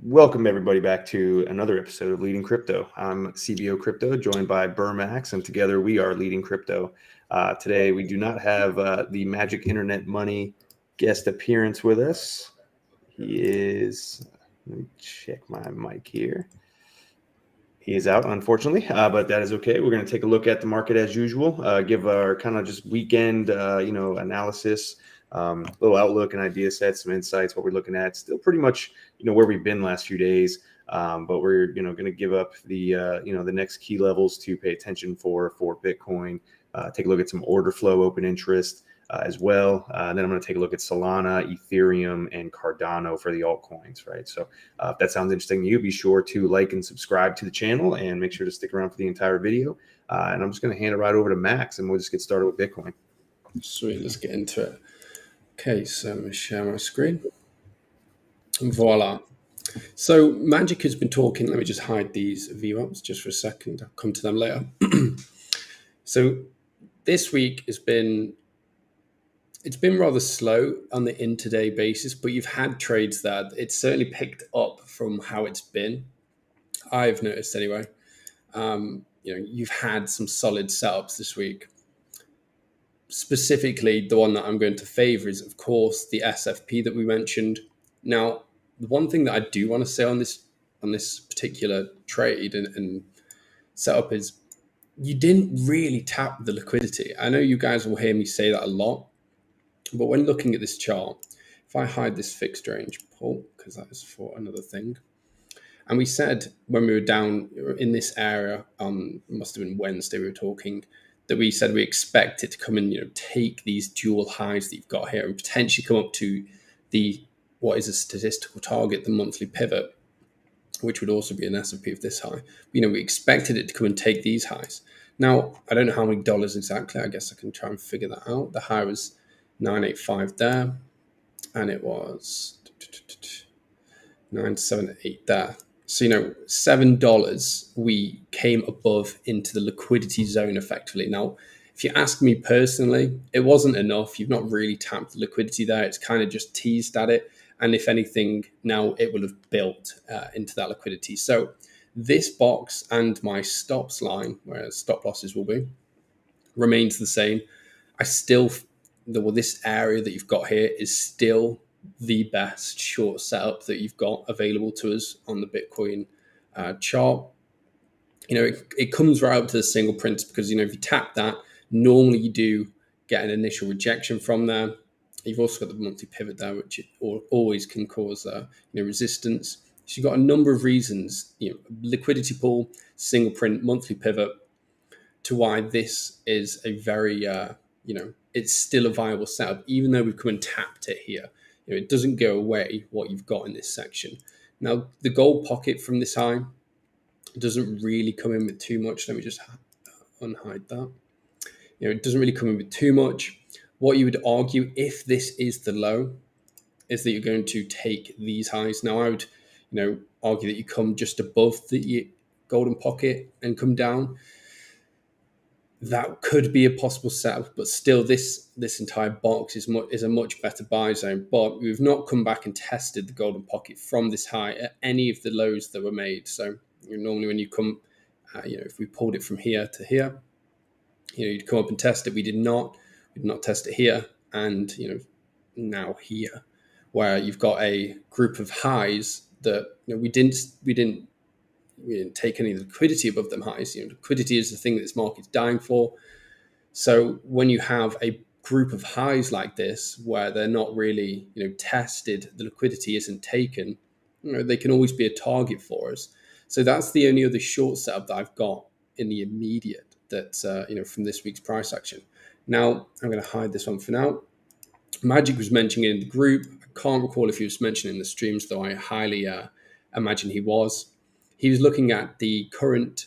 Welcome everybody back to another episode of Leading Crypto. I'm CBO Crypto, joined by Burmax, and together we are Leading Crypto. Today we do not have the Magic Internet Money guest appearance with us. He is, let me check my mic here. He is out, unfortunately, but that is okay. We're going to take a look at the market as usual, give our kind of just weekend, analysis, little outlook and idea set, some insights, what we're looking at. Still pretty much, where we've been last few days, but we're, going to give up the, the next key levels to pay attention for Bitcoin. Take a look at some order flow, open interest as well. And then I'm going to take a look at Solana, Ethereum, and Cardano for the altcoins, right? So if that sounds interesting to you, be sure to like and subscribe to the channel and make sure to stick around for the entire video. And I'm just going to hand it right over to Max and we'll just get started with Bitcoin. Sweet, let's get into it. Okay, so I'm going to share my screen. And voila. So Magic has been talking. Let me just hide these VWAPs just for a second. I'll come to them later. So this week it's been rather slow on the intraday basis, but you've had trades that it's certainly picked up from how it's been. I've noticed anyway. You've had some solid setups this week. Specifically, the one that I'm going to favor is, of course, the SFP that we mentioned. Now, the one thing that I do want to say on this particular trade and setup is you didn't really tap the liquidity. I know you guys will hear me say that a lot, but when looking at this chart, if I hide this fixed range pull, because that is for another thing, and we said when we were down in this area, must have been Wednesday we were talking, that we said we expect it to come and take these dual highs that you've got here and potentially come up to what is a statistical target, the monthly pivot, which would also be an S&P of this high. We expected it to come and take these highs. Now, I don't know how many dollars exactly. I guess I can try and figure that out. The high was 985 there, and it was 978 there. So, $7 we came above into the liquidity zone effectively. Now, if you ask me personally, it wasn't enough. You've not really tapped the liquidity there. It's kind of just teased at it. And if anything, now it will have built into that liquidity. So this box and my stops line, where stop losses will be, remains the same. This area that you've got here is still the best short setup that you've got available to us on the Bitcoin chart. It comes right up to the single prints because, if you tap that, normally you do get an initial rejection from there. You've also got the monthly pivot there, which always can cause resistance. So you've got a number of reasons, liquidity pool, single print, monthly pivot, to why this is a very, it's still a viable setup, even though we've come and tapped it here. It doesn't go away what you've got in this section. Now, the gold pocket from this high doesn't really come in with too much. Let me just unhide that. It doesn't really come in with too much. What you would argue, if this is the low, is that you're going to take these highs. Now, I would, argue that you come just above the golden pocket and come down. That could be a possible setup, but still, this entire box is a much better buy zone. But we've not come back and tested the golden pocket from this high at any of the lows that were made. So normally, when you come, if we pulled it from here to here, you'd come up and test it. We did not test it here, and now here, where you've got a group of highs that we didn't take any liquidity above them highs. Liquidity is the thing that this market's dying for. So when you have a group of highs like this, where they're not really, tested, the liquidity isn't taken, they can always be a target for us. So that's the only other short setup that I've got in the immediate that, from this week's price action. Now, I'm going to hide this one for now. Magic was mentioning it in the group. I can't recall if he was mentioning in the streams, though I highly imagine he was. He was looking at the current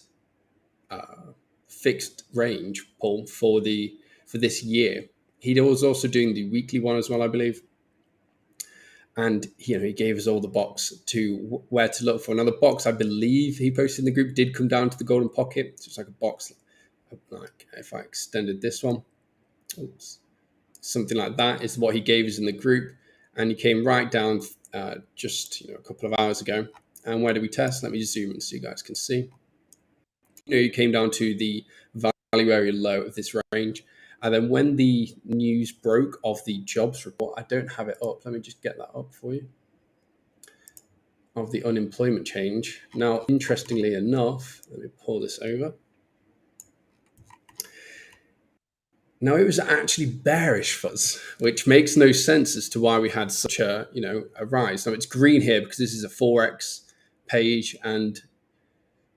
fixed range pull for this year. He was also doing the weekly one as well, I believe. And he gave us all the box to where to look for. Now, the box I believe he posted in the group did come down to the golden pocket. So it's like a box, like if I extended this one, something like that is what he gave us in the group. And he came right down just a couple of hours ago And where did we test? Let me just zoom in so you guys can see. You came down to the value area low of this range. And then when the news broke of the jobs report, I don't have it up. Let me just get that up for you. Of the unemployment change. Now, interestingly enough, let me pull this over. Now, it was actually bearish fuzz, which makes no sense as to why we had such a rise. Now, it's green here because this is a Forex page, and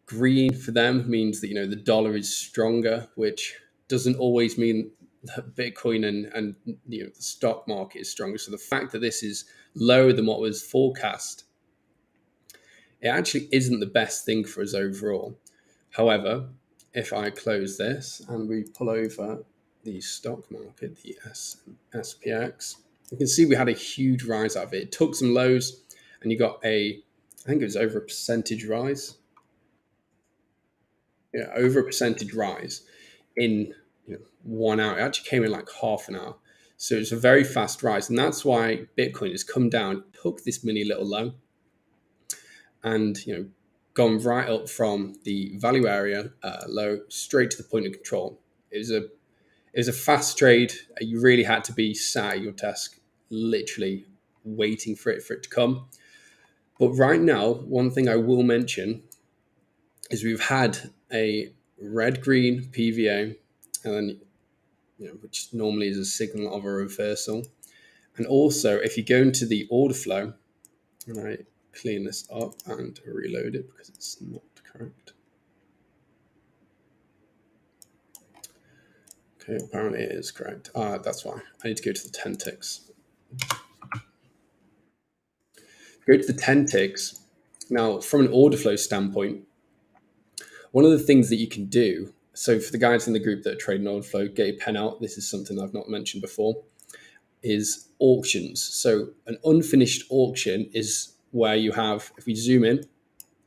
green for them means that the dollar is stronger, which doesn't always mean that Bitcoin and the stock market is stronger. So the fact that this is lower than what was forecast, it actually isn't the best thing for us overall. However, if I close this and we pull over the stock market, the SPX, you can see we had a huge rise out of it. It took some lows, and you got I think it was over a percentage rise. Yeah, over a percentage rise in 1 hour. It actually came in like half an hour. So it's a very fast rise. And that's why Bitcoin has come down, took this mini little low, and gone right up from the value area low straight to the point of control. It was a fast trade. You really had to be sat at your desk, literally waiting for it to come. But right now, one thing I will mention is we've had a red-green PVA, and then which normally is a signal of a reversal. And also, if you go into the order flow, and I clean this up and reload it because it's not correct. Okay, apparently it is correct. That's why. I need to go to the 10 ticks. Go to the 10 ticks. Now, from an order flow standpoint, one of the things that you can do, so for the guys in the group that are trading order flow, get a pen out. This is something I've not mentioned before, is auctions. So an unfinished auction is where you have, if we zoom in,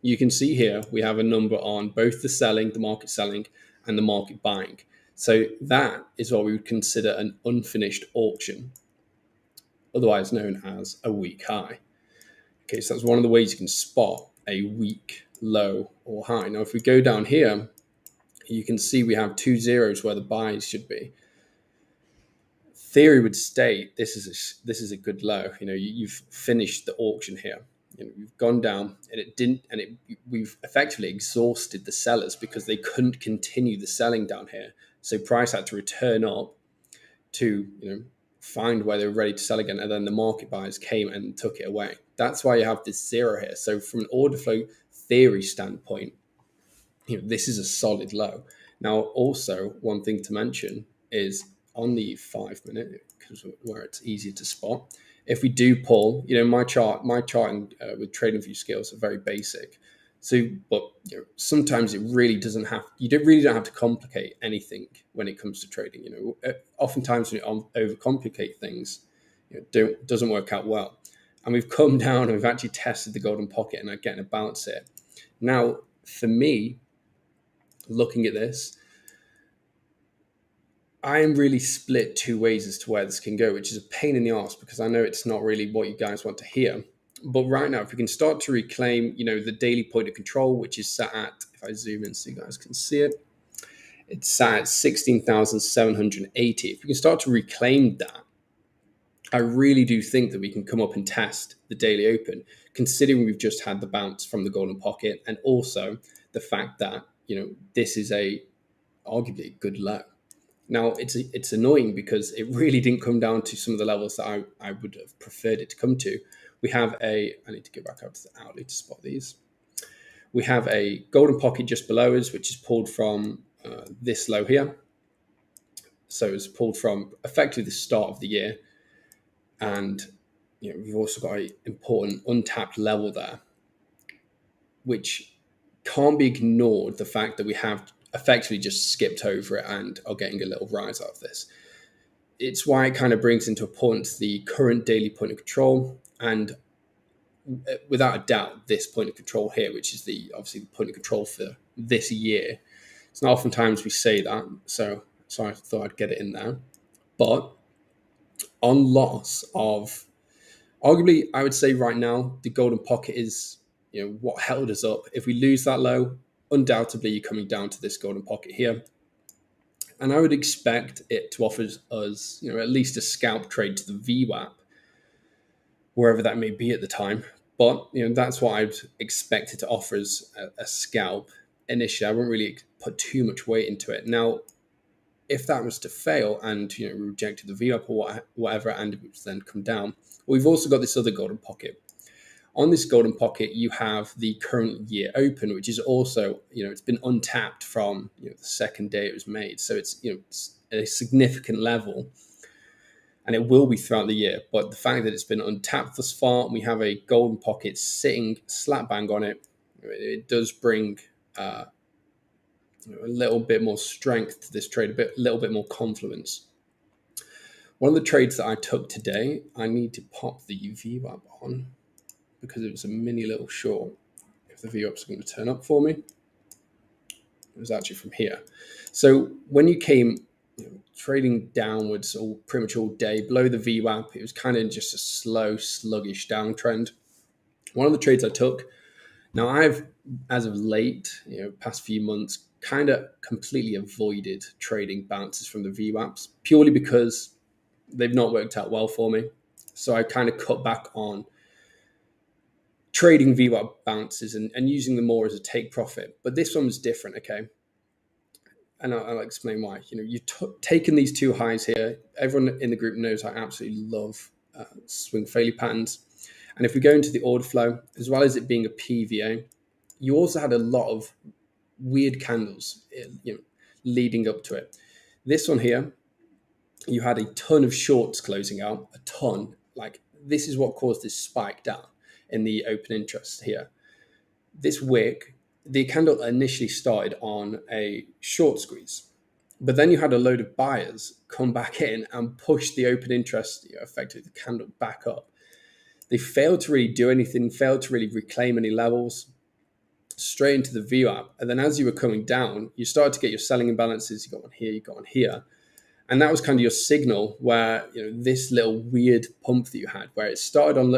you can see here we have a number on both the market selling, and the market buying. So that is what we would consider an unfinished auction, otherwise known as a weak high. Okay, so that's one of the ways you can spot a weak low or high. Now, if we go down here, you can see we have 2 zeros where the buys should be. Theory would state this is a good low. You've finished the auction here. You've gone down, and it didn't, and we've effectively exhausted the sellers because they couldn't continue the selling down here. So price had to return up to find where they were ready to sell again, and then the market buyers came and took it away. That's why you have this zero here. So from an order flow theory standpoint, this is a solid low. Now, also one thing to mention is on the 5 minute, because where it's easier to spot. If we do pull, my charting with TradingView skills are very basic. So, but sometimes it really doesn't have. You really don't have to complicate anything when it comes to trading. Oftentimes when you overcomplicate things, doesn't work out well. And we've come down and we've actually tested the golden pocket and are getting a bounce here. Now, for me, looking at this, I am really split two ways as to where this can go, which is a pain in the arse because I know it's not really what you guys want to hear. But right now, if we can start to reclaim, the daily point of control, which is sat at, if I zoom in so you guys can see it, it's sat at 16,780. If we can start to reclaim that, I really do think that we can come up and test the daily open, considering we've just had the bounce from the golden pocket, and also the fact that, this is arguably a good low. Now, it's annoying because it really didn't come down to some of the levels that I would have preferred it to come to. I need to go back out to the hourly to spot these. We have a golden pocket just below us, which is pulled from this low here. So it's pulled from effectively the start of the year. And we've also got an important untapped level there, which can't be ignored, the fact that we have effectively just skipped over it and are getting a little rise out of this. It's why it kind of brings into importance the current daily point of control, and without a doubt, this point of control here, which is obviously the point of control for this year. It's not oftentimes we say that, so I thought I'd get it in there. But on loss of, arguably, I would say right now, the golden pocket is what held us up. If we lose that low, undoubtedly you're coming down to this golden pocket here. And I would expect it to offer us, at least a scalp trade to the VWAP, wherever that may be at the time. But that's what I'd expect it to offer us a scalp initially. I wouldn't really put too much weight into it. Now, if that was to fail and we rejected the VWAP or whatever, and it was then come down, we've also got this other golden pocket. On this golden pocket, you have the current year open, which is also, it's been untapped from the second day it was made. So it's, it's a significant level, and it will be throughout the year. But the fact that it's been untapped thus far, and we have a golden pocket sitting slap bang on it, it does bring a little bit more strength to this trade, a little bit more confluence. One of the trades that I took today, I need to pop the VWAP on, because it was a mini little short. If the VWAP's going to turn up for me, it was actually from here. So when you came trading downwards pretty much all day below the VWAP, it was kind of just a slow, sluggish downtrend. One of the trades I took, now I've, as of late, past few months, kind of completely avoided trading bounces from the VWAPs, purely because they've not worked out well for me. So I kind of cut back on trading VWAP bounces and using them more as a take profit. But this one was different, okay? And I'll explain why. You've taken these two highs here. Everyone in the group knows I absolutely love swing failure patterns. And if we go into the order flow, as well as it being a PVA, you also had a lot of weird candles leading up to it. This one here, you had a ton of shorts closing out, a ton. Like, this is what caused this spike down in the open interest here. This wick, the candle initially started on a short squeeze, but then you had a load of buyers come back in and push the open interest, effectively the candle back up. They failed to really do anything, failed to really reclaim any levels, straight into the VWAP. And then as you were coming down, you started to get your selling imbalances. You got one here, you got one here. And that was kind of your signal where, this little weird pump that you had, where it started on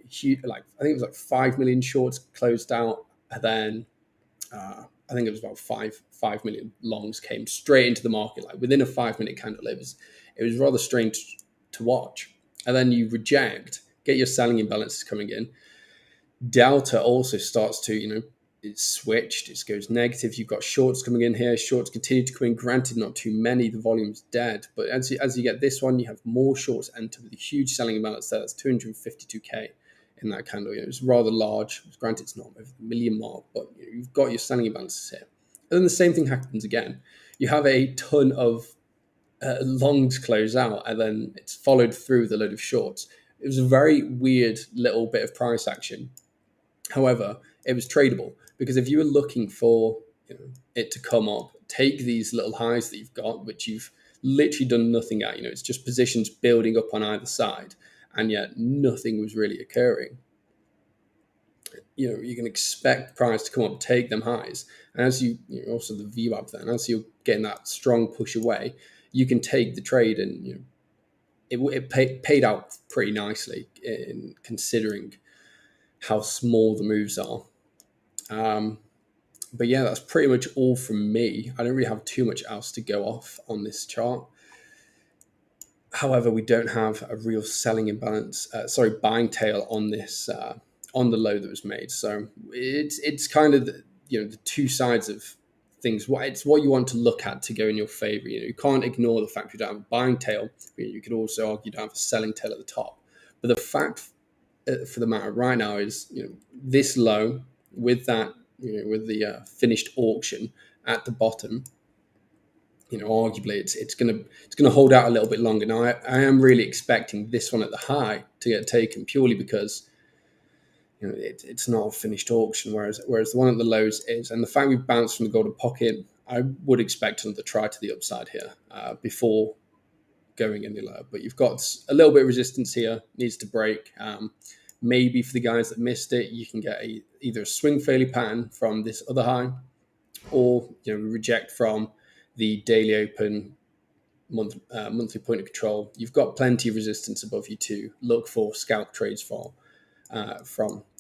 huge, I think it was like 5 million shorts closed out. And then I think it was about 5 million longs came straight into the market, like within a 5-minute candle. It was rather strange to watch. And then you reject, get your selling imbalances coming in. Delta also starts to, it's switched, it goes negative. You've got shorts coming in here. Shorts continue to come in. Granted, not too many. The volume's dead. But as you get this one, you have more shorts enter with a huge selling imbalance there. That's 252K in that candle. It was rather large. Granted, it's not over the million mark, but you've got your selling imbalances here. And then the same thing happens again. You have a ton of longs close out, and then it's followed through with a load of shorts. It was a very weird little bit of price action. However, it was tradable, because if you were looking for it to come up, take these little highs that you've got, which you've literally done nothing at. It's just positions building up on either side, and yet nothing was really occurring. You can expect price to come up, take them highs, and as also the VWAP then, as you're getting that strong push away, you can take the trade, and it paid out pretty nicely in considering how small the moves are. But yeah, that's pretty much all from me. I don't really have too much else to go off on this chart. However, we don't have a real selling imbalance, buying tail on this, on the low that was made. So it's kind of the two sides of things. It's what you want to look at to go in your favor. You can't ignore the fact you don't have a buying tail. You could also argue you don't have a selling tail at the top. But the fact for the matter right now is, this low with that, with the finished auction at the bottom, arguably it's gonna hold out a little bit longer. Now I am really expecting this one at the high to get taken, purely because it's not a finished auction, whereas the one at the lows is. And the fact we've bounced from the golden pocket, I would expect another try to the upside here before going any lower. But you've got a little bit of resistance here, needs to break. Maybe for the guys that missed it, you can get either a swing failure pattern from this other high, or reject from the daily open monthly point of control. You've got plenty of resistance above you to look for scalp trades from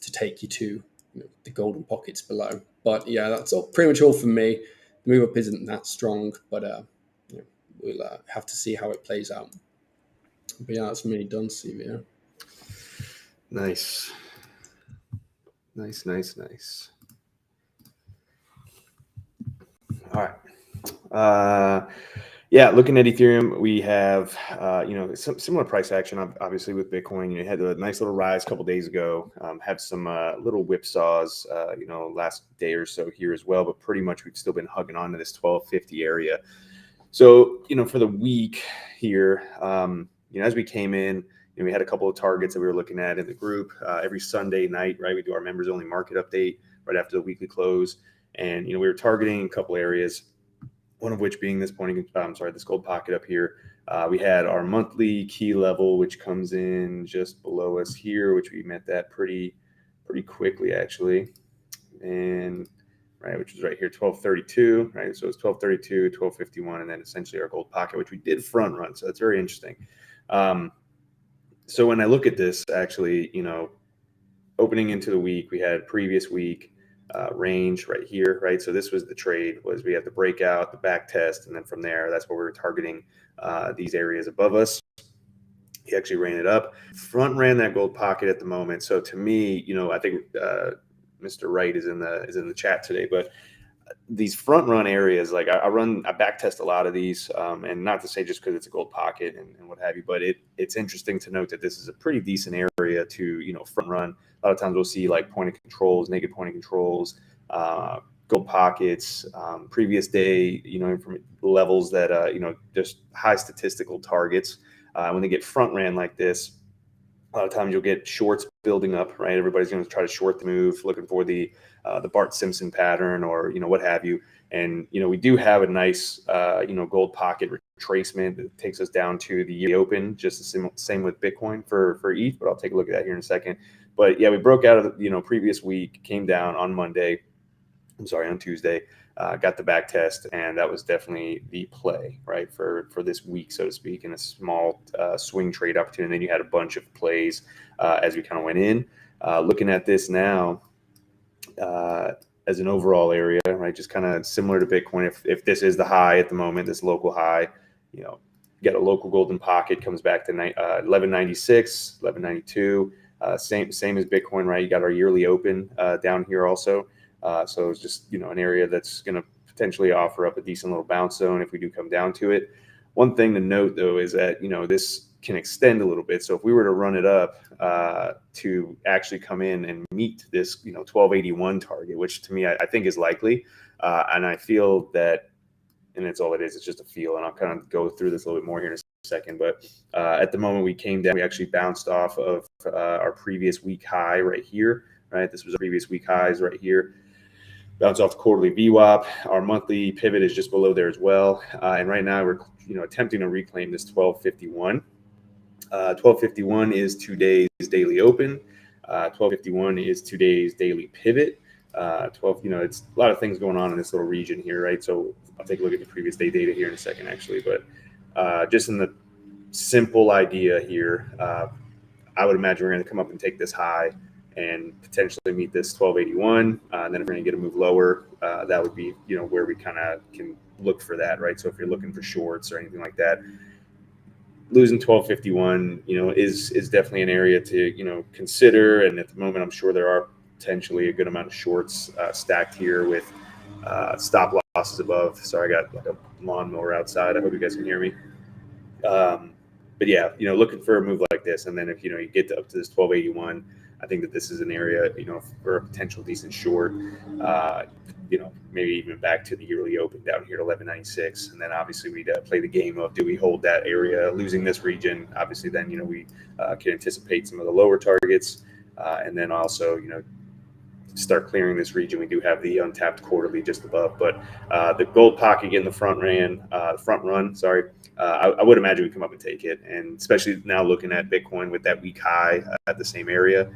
to take you to the golden pockets below. But yeah, that's pretty much all from me. The move up isn't that strong, but we'll have to see how it plays out. But yeah, that's me done, CVO. Nice. Nice. All right. Yeah, looking at Ethereum, we have some similar price action. Obviously, with Bitcoin, you had a nice little rise a couple days ago. Had some little whipsaws, last day or so here as well. But pretty much, we've still been hugging on to this 1250 area. So for the week here, as we came in, we had a couple of targets that we were looking at in the group every Sunday night. Right, we do our members only market update right after the weekly close, and we were targeting a couple areas. One of which being this this gold pocket up here. We had our monthly key level, which comes in just below us here, which we met that pretty quickly actually, and right, which was right here, 1232, right? So it's 1232, 1251, and then essentially our gold pocket, which we did front run. So that's very interesting. So when I look at this, actually, opening into the week, we had previous week range right here, right? So this was the trade, was we had the breakout, the back test, and then from there, that's where we were targeting these areas above us. He actually ran it up, front ran that gold pocket at the moment. So to me, I think Mr. Wright is in the chat today, but these front run areas, like I back test a lot of these, and not to say just because it's a gold pocket and what have you, but it's interesting to note that this is a pretty decent area to front run. A lot of times we'll see like point of controls, naked point of controls, gold pockets, previous day, from levels that just high statistical targets. When they get front ran like this, a lot of times you'll get shorts building up, right? Everybody's going to try to short the move, looking for the Bart Simpson pattern or what have you. And we do have a nice gold pocket retracement that takes us down to the yearly open. Just the same with Bitcoin for ETH, but I'll take a look at that here in a second. But yeah, we broke out of the previous week, came down on Tuesday. Got the back test, and that was definitely the play, right, for this week, so to speak, in a small swing trade opportunity. And then you had a bunch of plays as we kind of went in. Looking at this now as an overall area, right, just kind of similar to Bitcoin. If this is the high at the moment, this local high, you got a local golden pocket, comes back to 1196, 1192. Same as Bitcoin, right? You got our yearly open down here also. So it's just, an area that's going to potentially offer up a decent little bounce zone if we do come down to it. One thing to note, though, is that, this can extend a little bit. So if we were to run it up to actually come in and meet this, 1281 target, which to me, I think is likely. And I feel that, and it's all it is, it's just a feel. And I'll kind of go through this a little bit more here in a second. But at the moment we came down, we actually bounced off of our previous week high right here, right? This was our previous week highs right here. Bounce off the quarterly VWAP. Our monthly pivot is just below there as well. And right now we're attempting to reclaim this 1251. 1251 is today's daily open. 1251 is today's daily pivot. It's a lot of things going on in this little region here, right? So I'll take a look at the previous day data here in a second, actually. But just in the simple idea here, I would imagine we're going to come up and take this high and potentially meet this 1281. And then if we're going to get a move lower, that would be, where we kind of can look for that, right? So if you're looking for shorts or anything like that, losing 1251, is definitely an area to, consider. And at the moment, I'm sure there are potentially a good amount of shorts stacked here with stop losses above. Sorry, I got like a lawnmower outside. I hope you guys can hear me. But yeah, looking for a move like this. And then if, you get up to this 1281, I think that this is an area, for a potential decent short, maybe even back to the yearly open down here at 1196. And then obviously we'd play the game of, do we hold that area, losing this region? Obviously then, we can anticipate some of the lower targets. And then also, start clearing this region. We do have the untapped quarterly just above, but the gold pocket in the front run, I would imagine we come up and take it. And especially now looking at Bitcoin with that week high at the same area,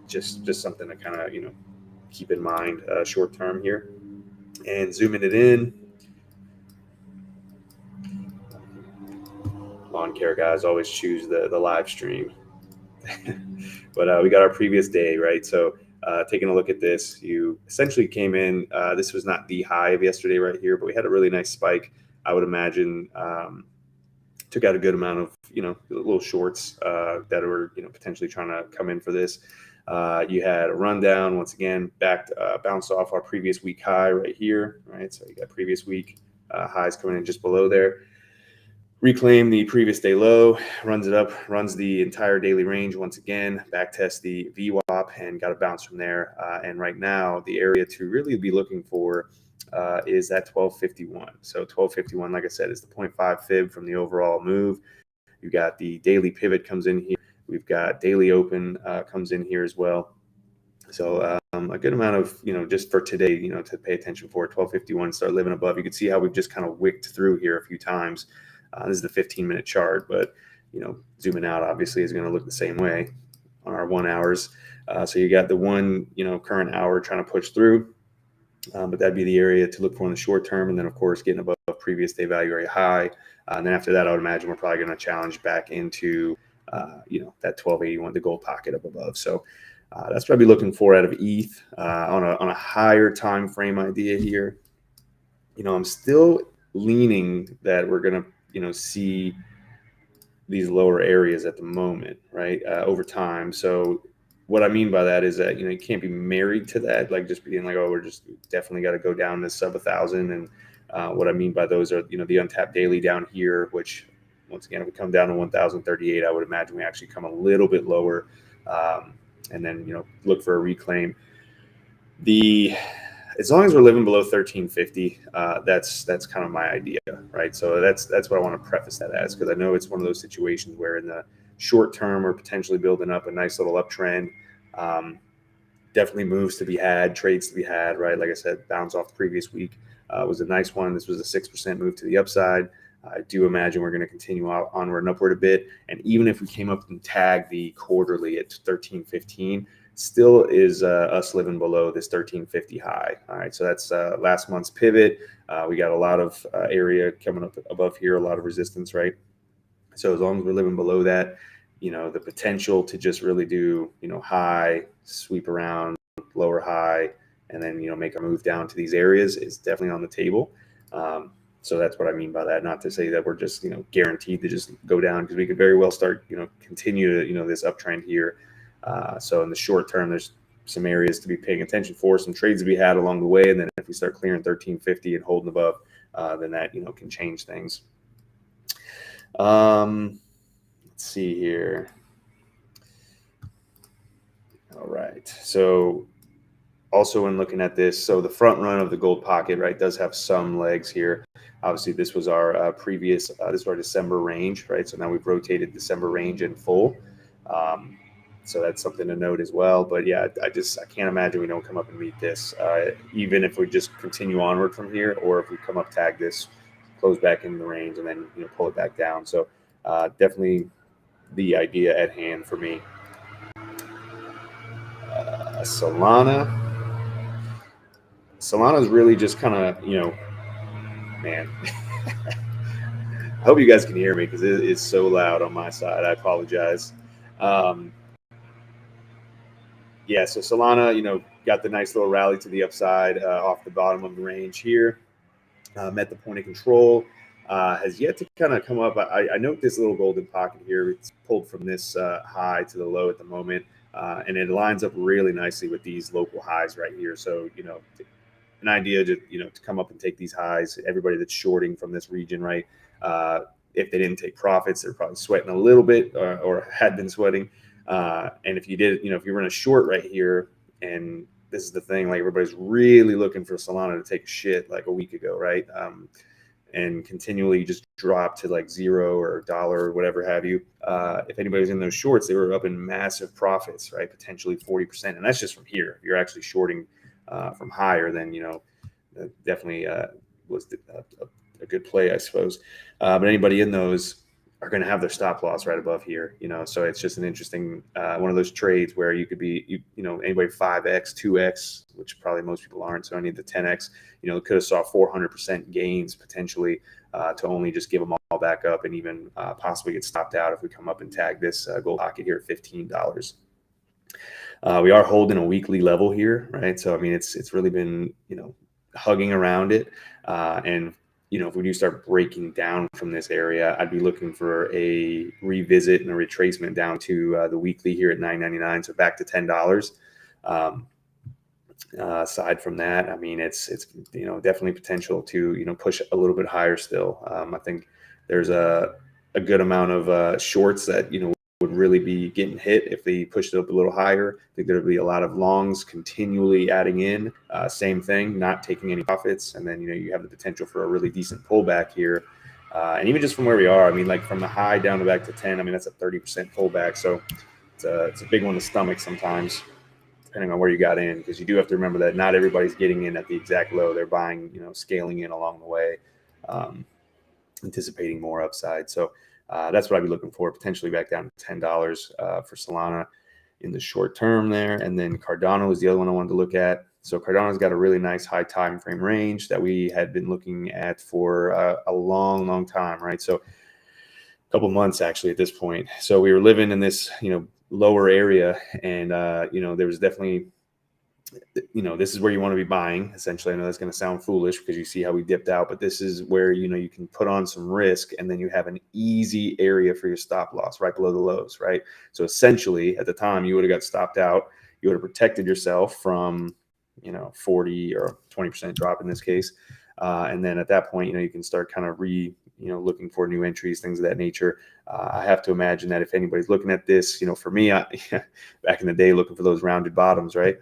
just something to kind of, keep in mind short term here. And zooming it in, lawn care guys always choose the live stream. But we got our previous day, right? So taking a look at this, you essentially came in. This was not the high of yesterday right here, but we had a really nice spike. I would imagine took out a good amount of, little shorts that were, potentially trying to come in for this. You had a rundown once again, bounced off our previous week high right here, right? So you got previous week highs coming in just below there. Reclaim the previous day low, runs it up, runs the entire daily range once again, back test the VWAP and got a bounce from there. And right now, the area to really be looking for is that 1251. So 1251, like I said, is the 0.5 fib from the overall move. You've got the daily pivot comes in here. We've got daily open comes in here as well. So a good amount of, just for today, to pay attention for 1251, start living above. You can see how we've just kind of wicked through here a few times. This is the 15-minute chart, but, zooming out obviously is going to look the same way on our 1 hours. So you got the one, current hour trying to push through, but that'd be the area to look for in the short term. And then, of course, getting above previous day value area high. And then after that, I would imagine we're probably going to challenge back into, that 1281, the gold pocket up above. So that's what I'd be looking for out of ETH on a higher time frame idea here. I'm still leaning that we're going to, see these lower areas at the moment, right, over time. So what I mean by that is that, you can't be married to that, like just being like, oh, we're just definitely got to go down to sub 1,000. And what I mean by those are, the untapped daily down here, which once again, if we come down to 1,038, I would imagine we actually come a little bit lower, and then, look for a reclaim. As long as we're living below 1350, that's kind of my idea, right? So that's what I want to preface that as, because I know it's one of those situations where in the short term we're potentially building up a nice little uptrend. Definitely moves to be had, trades to be had, right? Like I said, bounce off the previous week was a nice one. This was a 6% move to the upside. I do imagine we're going to continue onward and upward a bit. And even if we came up and tagged the quarterly at 1315, still is us living below this 1350 high. All right, so that's last month's pivot. We got a lot of area coming up above here, a lot of resistance, right? So as long as we're living below that, the potential to just really do, high, sweep around, lower high, and then, make a move down to these areas is definitely on the table. So that's what I mean by that. Not to say that we're just, guaranteed to just go down, because we could very well start, continue to, this uptrend here. So in the short term, there's some areas to be paying attention for, some trades to be had along the way. And then if we start clearing 1350 and holding above, then that, can change things. Let's see here. All right. So also when looking at this, so the front run of the gold pocket, right, does have some legs here. Obviously, this was our previous, this was our December range, right? So now we've rotated December range in full. So that's something to note as well. But yeah, I can't imagine we don't come up and meet this, even if we just continue onward from here, or if we come up, tag this, close back in the range, and then pull it back down. So definitely the idea at hand for me. Solana is really just kind of, man. I hope you guys can hear me, because it is so loud on my side. I apologize. Yeah, so Solana, got the nice little rally to the upside off the bottom of the range here. Met the point of control. Has yet to kind of come up. I note this little golden pocket here. It's pulled from this high to the low at the moment, and it lines up really nicely with these local highs right here. So, an idea to, to come up and take these highs. Everybody that's shorting from this region, right? If they didn't take profits, they're probably sweating a little bit, or had been sweating. And if you did, if you were in a short right here, and this is the thing, like everybody's really looking for Solana to take a shit like a week ago, right? And continually just drop to like $0 or $1 or whatever have you. If anybody's in those shorts, they were up in massive profits, right? Potentially 40%. And that's just from here. If you're actually shorting from higher, then, definitely was a good play, I suppose. But anybody in those are going to have their stop loss right above here, so it's just an interesting one of those trades where you could be, anybody 5x, 2x, which probably most people aren't. So I need the 10x, could have saw 400% gains potentially to only just give them all back up, and even possibly get stopped out if we come up and tag this gold pocket here at $15. We are holding a weekly level here, right? So I mean, it's really been, hugging around it, and if we do start breaking down from this area, I'd be looking for a revisit and a retracement down to the weekly here at $9.99, so back to $10. Aside from that, I mean, it's definitely potential to push a little bit higher still. I think there's a good amount of shorts that would really be getting hit if they pushed it up a little higher. I think there'll be a lot of longs continually adding in. Same thing, not taking any profits, and then you have the potential for a really decent pullback here. And even just from where we are, I mean, like from the high down to back to 10, I mean, that's a 30% pullback. So it's a big one to stomach sometimes, depending on where you got in, because you do have to remember that not everybody's getting in at the exact low. They're buying, scaling in along the way, anticipating more upside. So that's what I'd be looking for, potentially back down to $10 for Solana in the short term there. And then Cardano is the other one I wanted to look at. So Cardano's got a really nice high time frame range that we had been looking at for a long time, right? So a couple months actually at this point. So we were living in this, lower area, and there was definitely, this is where you want to be buying. Essentially, I know that's going to sound foolish because you see how we dipped out, but this is where you can put on some risk, and then you have an easy area for your stop loss right below the lows, right? So essentially, at the time, you would have got stopped out. You would have protected yourself from 40 or 20% drop in this case, and then at that point, you can start kind of looking for new entries, things of that nature. I have to imagine that if anybody's looking at this, for me, back in the day, looking for those rounded bottoms, right?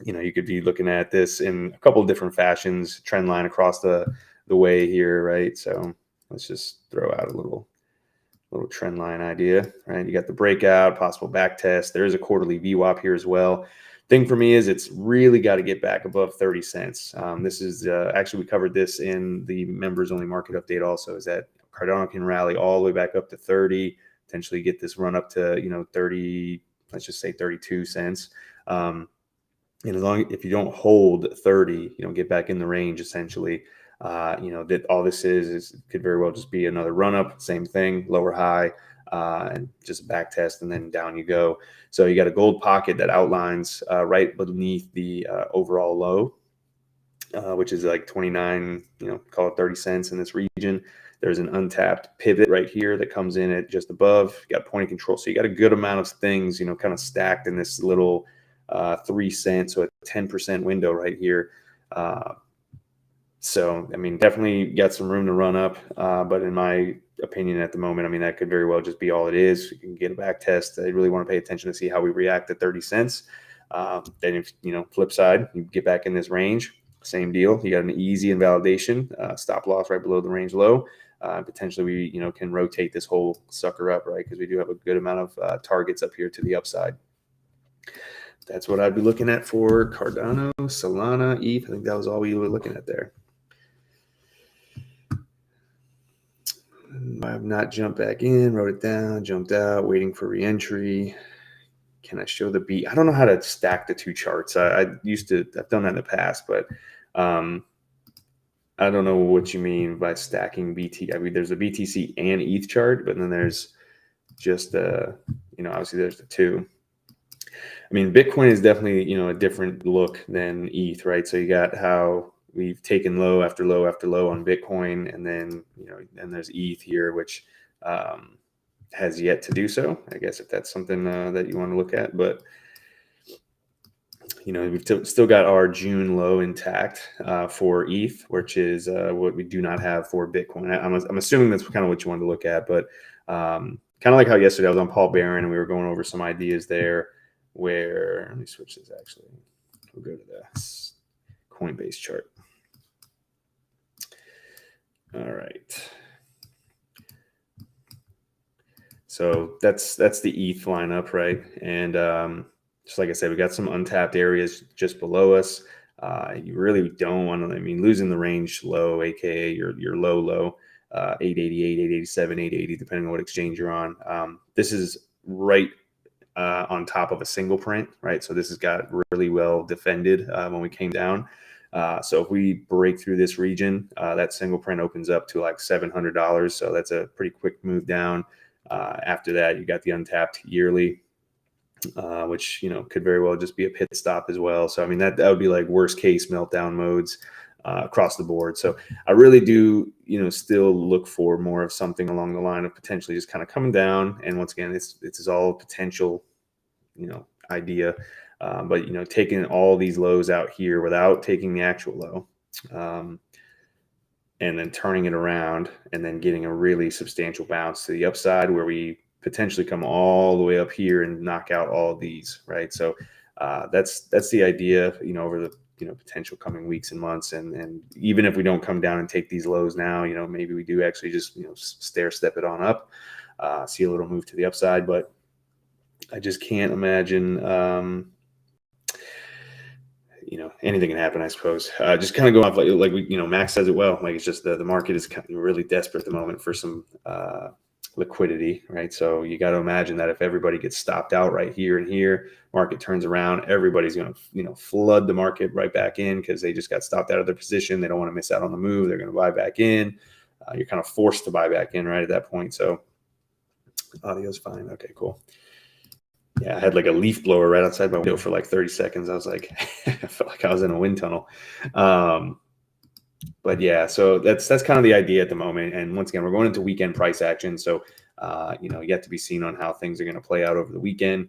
You could be looking at this in a couple of different fashions, trend line across the way here, right? So let's just throw out a little trend line idea, right? You got the breakout, possible back test. There is a quarterly VWAP here as well. Thing for me is it's really got to get back above 30 cents. This is actually, we covered this in the members only market update also, is that Cardano can rally all the way back up to 30, potentially get this run up to 30, let's just say 32 cents. And if you don't hold 30, get back in the range essentially, that all this is could very well just be another run up, same thing, lower high, and just a back test, and then down you go. So you got a gold pocket that outlines right beneath the overall low, which is like 29, call it 30 cents in this region. There's an untapped pivot right here that comes in at just above. You got point of control. So you got a good amount of things, kind of stacked in this little 3 cents, so a 10% window right here. So, I mean, definitely got some room to run up. But in my opinion at the moment, I mean, that could very well just be all it is. You can get a back test. I really want to pay attention to see how we react at 30 cents. Then if, flip side, you get back in this range, same deal. You got an easy invalidation, stop loss right below the range low. Potentially we, can rotate this whole sucker up, right? Because we do have a good amount of targets up here to the upside. That's what I'd be looking at for Cardano, Solana, ETH. I think that was all we were looking at there. I have not jumped back in, wrote it down, jumped out, waiting for reentry. Can I show the beat? I don't know how to stack the two charts. I've done that in the past, but I don't know what you mean by stacking BT. I mean, there's a BTC and ETH chart, but then there's just obviously there's the two. I mean, Bitcoin is definitely, a different look than ETH, right? So you got how we've taken low after low after low on Bitcoin, and then, and there's ETH here, which has yet to do so, I guess, if that's something that you want to look at. But, we've still got our June low intact for ETH, which is what we do not have for Bitcoin. I'm assuming that's kind of what you wanted to look at, but kind of like how yesterday I was on Paul Barron and we were going over some ideas there. Where, let me switch this actually. We'll go to the Coinbase chart. All right. So that's the ETH lineup, right? And just like I said, we got some untapped areas just below us. You really don't want to, losing the range low, aka your low, 888, 887, 880, depending on what exchange you're on. This is right on top of a single print, right? So this has got really well defended when we came down. So if we break through this region, that single print opens up to like $700. So that's a pretty quick move down. After that, you got the untapped yearly. which, could very well just be a pit stop as well. So, I mean, that would be like worst case meltdown modes across the board. So I really do, still look for more of something along the line of potentially just kind of coming down. And once again, it's all potential, idea. But, taking all these lows out here without taking the actual low, and then turning it around and then getting a really substantial bounce to the upside where we potentially come all the way up here and knock out all of these, right? So that's the idea, over the potential coming weeks and months, and even if we don't come down and take these lows now, maybe we do actually just stair step it on up, see a little move to the upside, but I just can't imagine. Anything can happen, I suppose. Just kind of go off like we, Max says it well. Like, it's just the market is kind of really desperate at the moment for some liquidity, right? So you got to imagine that if everybody gets stopped out right here and here, market turns around, everybody's going to, flood the market right back in because they just got stopped out of their position. They don't want to miss out on the move. They're going to buy back in. You're kind of forced to buy back in right at that point. So audio's fine. Okay, cool. Yeah, I had like a leaf blower right outside my window for like 30 seconds. I was like, I felt like I was in a wind tunnel. But yeah, so that's kind of the idea at the moment. And once again, we're going into weekend price action. So, yet to be seen on how things are going to play out over the weekend.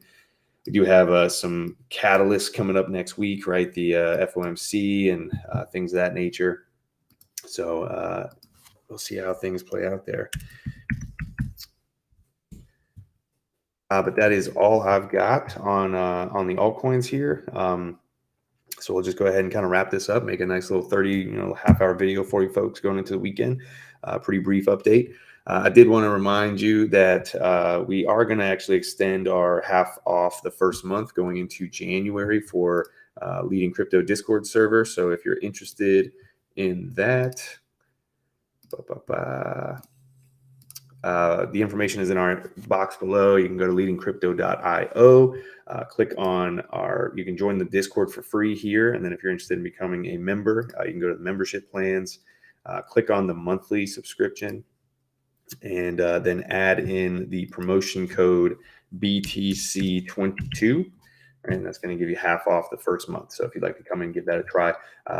We do have some catalysts coming up next week, right? The FOMC and things of that nature. So we'll see how things play out there. But that is all I've got on the altcoins here. So we'll just go ahead and kind of wrap this up, make a nice little 30, half-hour video for you folks going into the weekend. Pretty brief update. I did want to remind you that we are going to actually extend our half off the first month going into January for Leading Crypto Discord server. So if you're interested in that, the information is in our box below. You can go to leadingcrypto.io, click on you can join the Discord for free here. And then if you're interested in becoming a member, you can go to the membership plans, click on the monthly subscription, and then add in the promotion code BTC22. And that's going to give you half off the first month. So if you'd like to come and give that a try,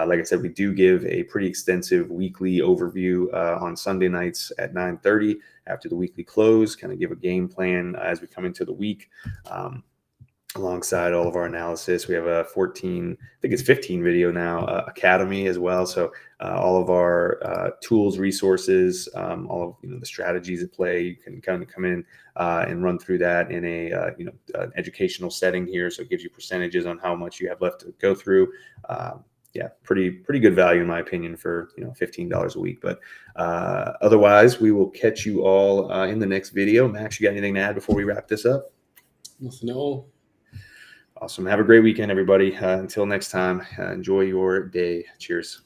like I said, we do give a pretty extensive weekly overview on Sunday nights at 9:30 after the weekly close, kind of give a game plan as we come into the week. Alongside all of our analysis, we have a 15 video now academy as well. So all of our tools, resources, all of the strategies at play, you can kind of come in and run through that in a an educational setting here. So it gives you percentages on how much you have left to go through. Yeah, pretty good value in my opinion for $15 a week. But otherwise, we will catch you all in the next video. Max, you got anything to add before we wrap this up? Nothing at all. Awesome. Have a great weekend, everybody. Until next time, enjoy your day. Cheers.